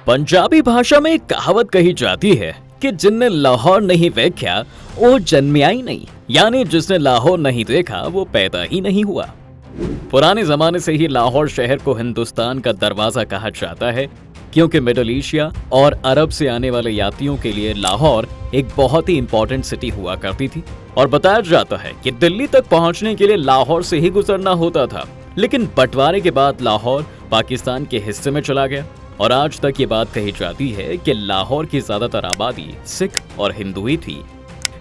पंजाबी भाषा में एक कहावत कही जाती है कि जिनने लाहौर नहीं देखा वो जन्मिया ही नहीं, यानी जिसने लाहौर नहीं देखा वो पैदा ही नहीं हुआ। पुराने जमाने से ही लाहौर शहर को हिंदुस्तान का दरवाजा कहा जाता है, क्योंकि मिडिल एशिया और अरब से आने वाले यात्रियों के लिए लाहौर एक बहुत ही इंपॉर्टेंट सिटी हुआ करती थी। और बताया जाता है कि दिल्ली तक पहुंचने के लिए लाहौर से ही गुजरना होता था, लेकिन बंटवारे के बाद लाहौर पाकिस्तान के हिस्से में चला गया। और आज तक ये बात कही जाती है कि लाहौर की ज्यादातर आबादी सिख और हिंदू ही थी।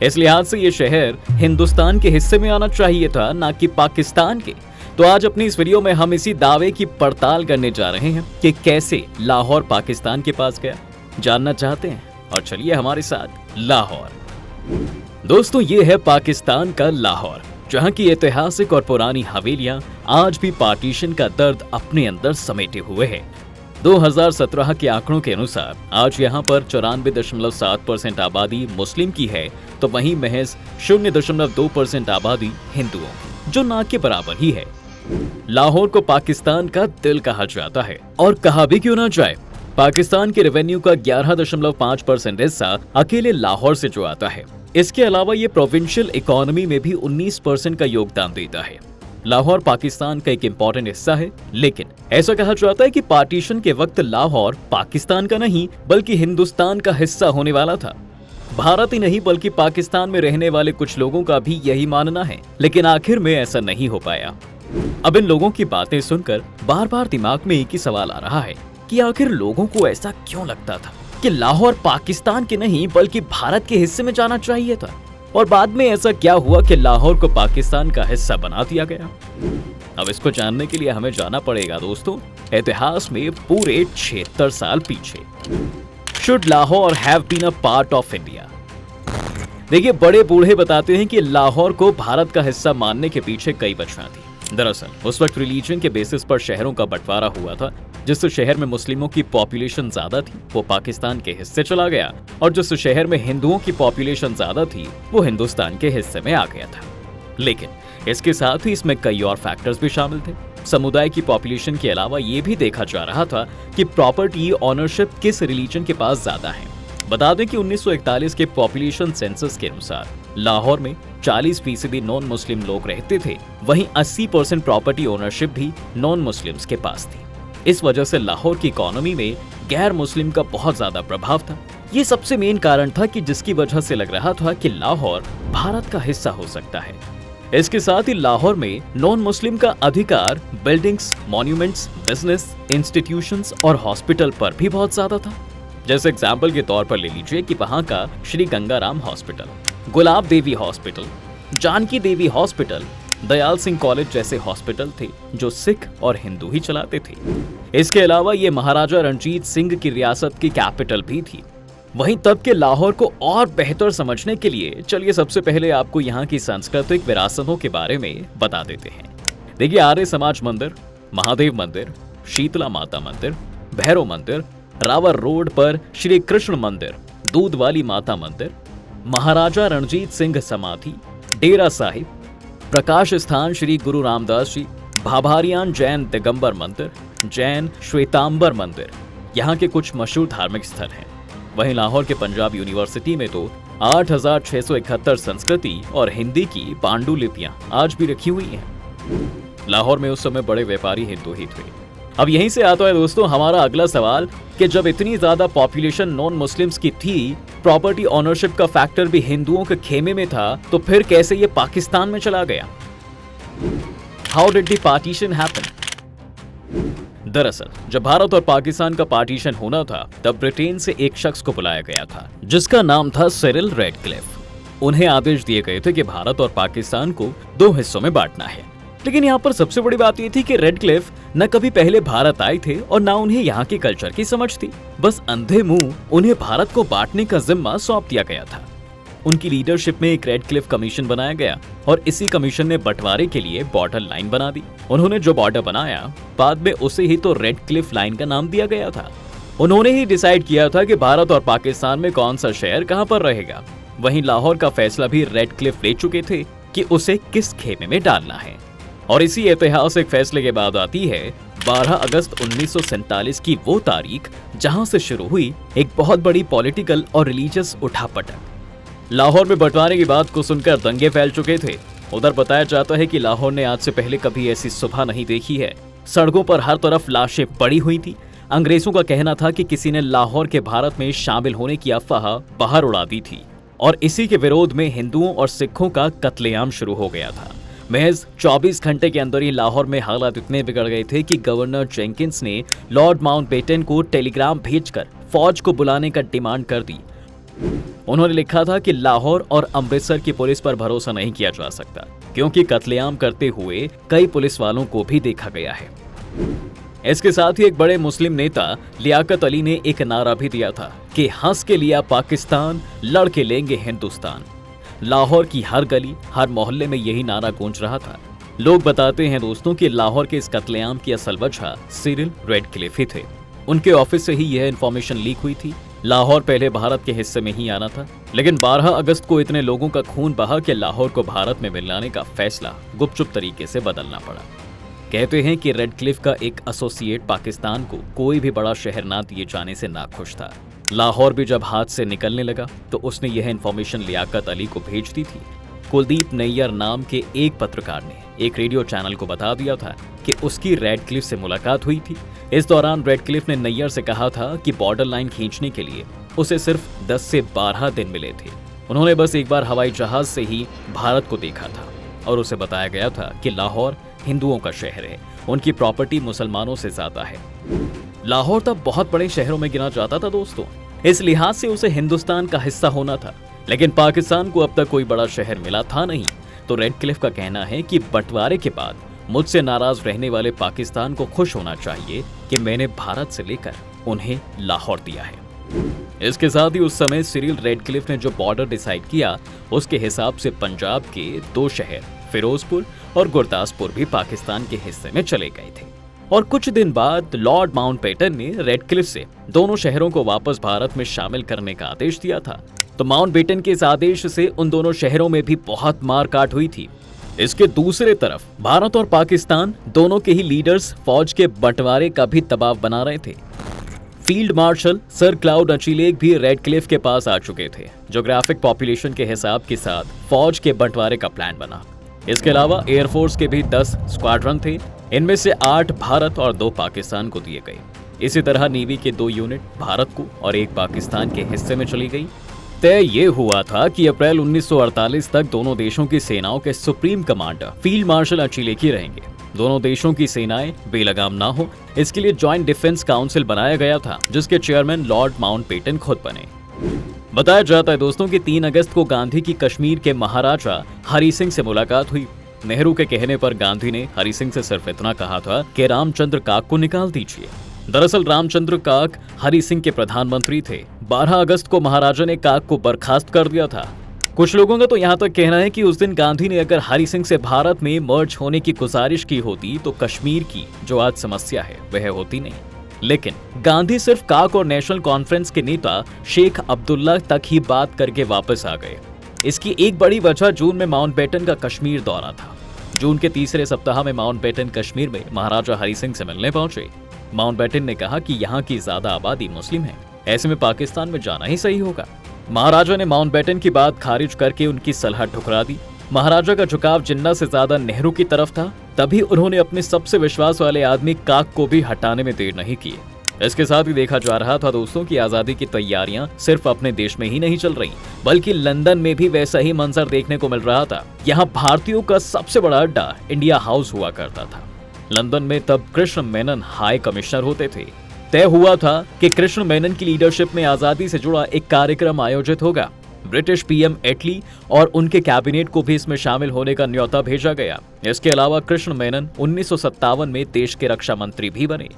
इस लिहाज से ये शहर हिंदुस्तान के हिस्से में आना चाहिए था, ना कि पाकिस्तान के। तो आज अपनी इस वीडियो में हम इसी दावे की पड़ताल करने जा रहे हैं कि कैसे लाहौर पाकिस्तान के पास गया। जानना चाहते हैं? और चलिए हमारे साथ। लाहौर दोस्तों, ये है पाकिस्तान का लाहौर, जहां की ऐतिहासिक और पुरानी हवेलियां आज भी पार्टीशन का दर्द अपने अंदर समेटे हुए है। 2017 के आंकड़ों के अनुसार आज यहां पर 94.7% आबादी मुस्लिम की है, तो वहीं महज 0.2% आबादी हिंदुओं की, जो ना के बराबर ही है। लाहौर को पाकिस्तान का दिल कहा जाता है, और कहा भी क्यों ना जाए। पाकिस्तान के रेवेन्यू का 11.5% हिस्सा अकेले लाहौर से जो आता है। इसके अलावा ये प्रोविंशियल इकोनॉमी में भी 19% का योगदान देता है। लाहौर पाकिस्तान का एक इम्पोर्टेंट हिस्सा है, लेकिन ऐसा कहा जाता है कि पार्टीशन के वक्त लाहौर पाकिस्तान का नहीं बल्कि हिंदुस्तान का हिस्सा होने वाला था। भारत ही नहीं बल्कि पाकिस्तान में रहने वाले कुछ लोगों का भी यही मानना है, लेकिन आखिर में ऐसा नहीं हो पाया। अब इन लोगों की बातें सुनकर बार बार दिमाग में एक ही सवाल आ रहा है कि आखिर लोगों को ऐसा क्यों लगता था कि लाहौर पाकिस्तान के नहीं बल्कि भारत के हिस्से में जाना चाहिए था, और बाद में ऐसा क्या हुआ कि लाहौर को पाकिस्तान का हिस्सा बना दिया गया। अब इसको जानने के लिए हमें जाना पड़ेगा दोस्तों इतिहास में पूरे 76 साल पीछे। Should Lahore have been a part of India? देखिए, बड़े बूढ़े बताते हैं कि लाहौर को भारत का हिस्सा मानने के पीछे कई वजह थी। दरअसल उस वक्त रिलीजन के बेसिस पर शहरों का बंटवारा हुआ था। जिस शहर में मुस्लिमों की पॉपुलेशन ज्यादा थी वो पाकिस्तान के हिस्से चला गया, और जिस शहर में हिंदुओं की पॉपुलेशन ज्यादा थी वो हिंदुस्तान के हिस्से में आ गया था। लेकिन इसके साथ ही इसमें कई और फैक्टर्स भी शामिल थे। समुदाय की पॉपुलेशन के अलावा ये भी देखा जा रहा था कि प्रॉपर्टी ऑनरशिप किस रिलीजन के पास ज्यादा है। बता दें कि 1941 के पॉपुलेशन सेंसस के अनुसार लाहौर में 40% नॉन मुस्लिम लोग रहते थे, वहीं 80% प्रॉपर्टी ओनरशिप भी नॉन मुस्लिम्स के पास थी। इस वजह से लाहौर की इकोनॉमी में गैर मुस्लिम का बहुत ज्यादा प्रभाव था। ये सबसे मेन कारण था कि जिसकी वजह से लग रहा था कि लाहौर भारत का हिस्सा हो सकता है। इसके साथ ही लाहौर में नॉन मुस्लिम का अधिकार बिल्डिंग्स, मॉन्यूमेंट्स, बिजनेस, इंस्टीट्यूशंस और हॉस्पिटल पर भी बहुत ज्यादा था। जैसे एग्जाम्पल के तौर पर ले लीजिए कि वहां का श्री गंगाराम हॉस्पिटल, गुलाब देवी हॉस्पिटल, जानकी देवी हॉस्पिटल, दयाल सिंह कॉलेज जैसे हॉस्पिटल थे जो सिख और हिंदू ही चलाते थे। इसके अलावा ये महाराजा रणजीत सिंह की रियासत की कैपिटल भी थी। वहीं तब के लाहौर को और बेहतर समझने के लिए चलिए सबसे पहले आपको यहाँ की सांस्कृतिक विरासतों के बारे में बता देते हैं। देखिए, आर्य समाज मंदिर, महादेव मंदिर, शीतला माता मंदिर, भैरव मंदिर, रावर रोड पर श्री कृष्ण मंदिर, दूध वाली माता मंदिर, महाराजा रणजीत सिंह समाधि, डेरा साहिब, प्रकाश स्थान श्री गुरु रामदास जी, भाभारियान जैन दिगंबर मंदिर, जैन श्वेतांबर मंदिर यहाँ के कुछ मशहूर धार्मिक स्थल हैं। वहीं लाहौर के पंजाब यूनिवर्सिटी में तो 8671 संस्कृति और हिंदी की पांडुलिपियां आज भी रखी हुई हैं। लाहौर में उस समय बड़े व्यापारी हिंदू ही थे। अब यहीं से आता है दोस्तों हमारा अगला सवाल कि जब इतनी ज्यादा पॉपुलेशन नॉन मुस्लिम्स की थी, प्रॉपर्टी ओनरशिप का फैक्टर भी हिंदुओं के खेमे में था, तो फिर कैसे ये पाकिस्तान में चला गया? How did the partition happen? दरअसल जब भारत और पाकिस्तान का पार्टीशन होना था तब ब्रिटेन से एक शख्स को बुलाया गया था जिसका नाम था सिरिल रेडक्लिफ। उन्हें आदेश दिए गए थे कि भारत और पाकिस्तान को 2 हिस्सों में बांटना है। लेकिन यहाँ पर सबसे बड़ी बात ये थी कि रेडक्लिफ न कभी पहले भारत आए थे और न उन्हें यहाँ के कल्चर की समझ थी। बस अंधे मुंह उन्हें भारत को बांटने का जिम्मा सौंप दिया गया था। उनकी लीडरशिप में एक रेडक्लिफ कमीशन बनाया गया और इसी कमीशन ने बंटवारे के लिए बॉर्डर लाइन बना दी। उन्होंने जो बॉर्डर बनाया बाद में उसे ही तो रेडक्लिफ लाइन का नाम दिया गया था। उन्होंने ही डिसाइड किया था कि भारत और पाकिस्तान में कौन सा शहर कहां पर रहेगा। वहीं लाहौर का फैसला भी रेडक्लिफ ले चुके थे कि उसे किस खेमे में डालना है। और इसी ऐतिहासिक फैसले के बाद आती है 12 अगस्त 1947 की वो तारीख जहां से शुरू हुई एक बहुत बड़ी पॉलिटिकल और रिलीजियस उठापटक। लाहौर में बंटवारे की बात को सुनकर दंगे फैल चुके थे। उधर बताया जाता है कि लाहौर ने आज से पहले कभी ऐसी सुबह नहीं देखी है। सड़कों पर हर तरफ लाशें पड़ी हुई थी। अंग्रेजों का कहना था कि किसी ने लाहौर के भारत में शामिल होने की अफवाह बाहर उड़ा दी थी और इसी के विरोध में हिंदुओं और सिखों का कत्लेआम शुरू हो गया था। महज 24 घंटे के अंदर ही लाहौर में हालात इतने बिगड़ गए थे कि गवर्नर जेंकिंस ने लॉर्ड माउंटबेटन को टेलीग्राम भेजकर फौज को बुलाने का डिमांड कर दी। उन्होंने लिखा था कि लाहौर और अमृतसर की पुलिस पर भरोसा नहीं किया जा सकता, क्योंकि कत्लेआम करते हुए कई पुलिस वालों को भी देखा गया है। इसके साथ ही एक बड़े मुस्लिम नेता लियाकत अली ने एक नारा भी दिया था कि हंस के लिया पाकिस्तान, लड़ के लेंगे हिंदुस्तान। लाहौर की हर गली, हर मोहल्ले में यही नारा गूंज रहा था। लोग बताते हैं दोस्तों कि लाहौर के इस कत्लेआम की असल वजह सिरिल रेडक्लिफ ही थे। उनके ऑफिस से ही यह इंफॉर्मेशन लीक हुई थी। लाहौर पहले भारत के हिस्से में ही आना था, लेकिन 12 अगस्त को इतने लोगों का खून बहा कि लाहौर को भारत में मिलाने का फैसला गुपचुप तरीके से बदलना पड़ा। कहते हैं कि रेडक्लिफ का एक एसोसिएट पाकिस्तान को कोई भी बड़ा शहर ना दिए जाने से नाखुश था। लाहौर भी जब हाथ से निकलने लगा तो उसने यह इंफॉर्मेशन लियाकत अली को भेज दी थी। कुलदीप नैयर नाम के एक पत्रकार ने एक रेडियो चैनल को बता दिया था कि उसकी रेडक्लिफ से मुलाकात हुई थी। इस दौरान रेडक्लिफ ने नैयर से कहा था कि बॉर्डर लाइन खींचने के लिए उसे सिर्फ 10 से 12 दिन मिले थे। उन्होंने बस एक बार हवाई जहाज से ही भारत को देखा था और उसे बताया गया था कि लाहौर हिंदुओं का शहर है, उनकी प्रॉपर्टी मुसलमानों से ज्यादा है। लाहौर तब बहुत बड़े शहरों में गिना जाता था दोस्तों, इस लिहाज से उसे हिंदुस्तान का हिस्सा होना था। लेकिन पाकिस्तान को अब तक कोई बड़ा शहर मिला था नहीं। तो रेडक्लिफ का कहना है कि बंटवारे के बाद मुझसे नाराज रहने वाले पाकिस्तान को खुश होना चाहिए कि मैंने भारत से लेकर उन्हें लाहौर दिया है। इसके साथ ही उस समय सिरिल रेडक्लिफ ने जो बॉर्डर डिसाइड किया, उसके हिसाब से पंजाब के 2 शहर फिरोजपुर और गुरदासपुर भी पाकिस्तान के हिस्से में चले गए थे। और कुछ दिन बाद लॉर्ड माउंटबेटन ने रेडक्लिफ से दोनों शहरों को वापस भारत में शामिल करने का आदेश दिया था। तो माउंटबेटन के इस आदेश से उन दोनों शहरों में भी बहुत मारकाट हुई थी। इसके दूसरे तरफ भारत और पाकिस्तान दोनों के ही लीडर्स फौज के बंटवारे का भी दबाव बना रहे थे। फील्ड मार्शल सर क्लाउड अचिलेक भी रेडक्लिफ के पास आ चुके थे। ज्योग्राफिक पॉपुलेशन के हिसाब के साथ फौज के बंटवारे का प्लान बना। इसके अलावा एयरफोर्स के भी 10 स्क्वाड्रन थे। इनमें से 8 भारत और 2 पाकिस्तान को दिए गए। इसी तरह नेवी के 2 यूनिट भारत को और 1 पाकिस्तान के हिस्से में चली गई। तय ये हुआ था कि अप्रैल 1948 तक दोनों देशों की सेनाओं के सुप्रीम कमांडर फील्ड मार्शल अचिलेक ही रहेंगे। दोनों देशों की सेनाएं बेलगाम ना हो, इसके लिए जॉइंट डिफेंस काउंसिल बनाया गया था, जिसके चेयरमैन लॉर्ड माउंटबेटन खुद बने। बताया जाता है दोस्तों कि 3 अगस्त को गांधी की कश्मीर के महाराजा हरि सिंह से मुलाकात हुई। नेहरू के कहने पर गांधी ने हरि सिंह से सिर्फ इतना कहा था कि रामचंद्र काक को निकाल दीजिए। दरअसल रामचंद्र काक हरि सिंह के प्रधानमंत्री थे। 12 अगस्त को महाराजा ने काक को बर्खास्त कर दिया था। कुछ लोगों का तो यहाँ तक कहना है कि उस दिन गांधी ने अगर हरि सिंह से भारत में मर्ज होने की गुजारिश की होती तो कश्मीर की जो आज समस्या है वह होती नहीं। लेकिन गांधी सिर्फ काक और नेशनल कॉन्फ्रेंस के नेता शेख अब्दुल्ला तक ही बात करके वापस आ गए। इसकी एक बड़ी वजह जून में माउंटबेटन का कश्मीर दौरा था। जून के तीसरे सप्ताह में माउंटबेटन कश्मीर में महाराजा हरि सिंह से मिलने पहुंचे। माउंटबेटन ने कहा कि यहाँ की ज्यादा आबादी मुस्लिम है, ऐसे में पाकिस्तान में जाना ही सही होगा। महाराजा ने माउंटबेटन की बात खारिज करके उनकी सलाह ठुकरा दी। महाराजा का झुकाव जिन्ना से ज्यादा नेहरू की तरफ था, तभी उन्होंने अपने सबसे विश्वास वाले आदमी काक को भी हटाने में देर नहीं की। इसके साथ ही देखा जा रहा था दोस्तों कि आजादी की तैयारियां सिर्फ अपने देश में ही नहीं चल रही, बल्कि लंदन में भी वैसा ही मंजर देखने को मिल रहा था। यहाँ भारतीयों का सबसे बड़ा अड्डा इंडिया हाउस हुआ करता था। लंदन में तब कृष्ण मेनन हाई कमिश्नर होते थे। तय हुआ था कि कृष्ण मेनन की लीडरशिप में आजादी से जुड़ा एक कार्यक्रम आयोजित होगा। ब्रिटिश पीएम एटली और उनके कैबिनेट को भी इसमें शामिल होने का न्योता भेजा गया। इसके अलावा कृष्ण मेनन 1957 में देश के रक्षा मंत्री भी बने।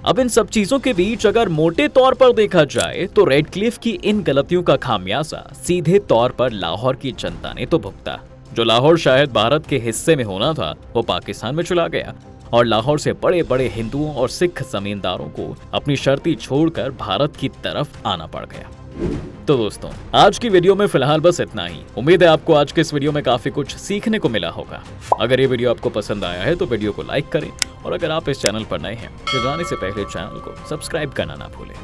अब इन सब चीजों के बीच अगर मोटे तौर पर देखा जाए तो रेडक्लिफ की इन गलतियों का खामियाजा सीधे तौर पर लाहौर की जनता ने तो भुगता। जो लाहौर शायद भारत के हिस्से में होना था वो पाकिस्तान में चला गया और लाहौर से बड़े बड़े हिंदुओं और सिख जमींदारों को अपनी शर्ती छोड़कर भारत की तरफ आना पड़ गया। तो दोस्तों, आज की वीडियो में फिलहाल बस इतना ही। उम्मीद है आपको आज के इस वीडियो में काफी कुछ सीखने को मिला होगा। अगर ये वीडियो आपको पसंद आया है तो वीडियो को लाइक करें और अगर आप इस चैनल पर नए हैं तो जाने से पहले चैनल को सब्सक्राइब करना ना भूलें।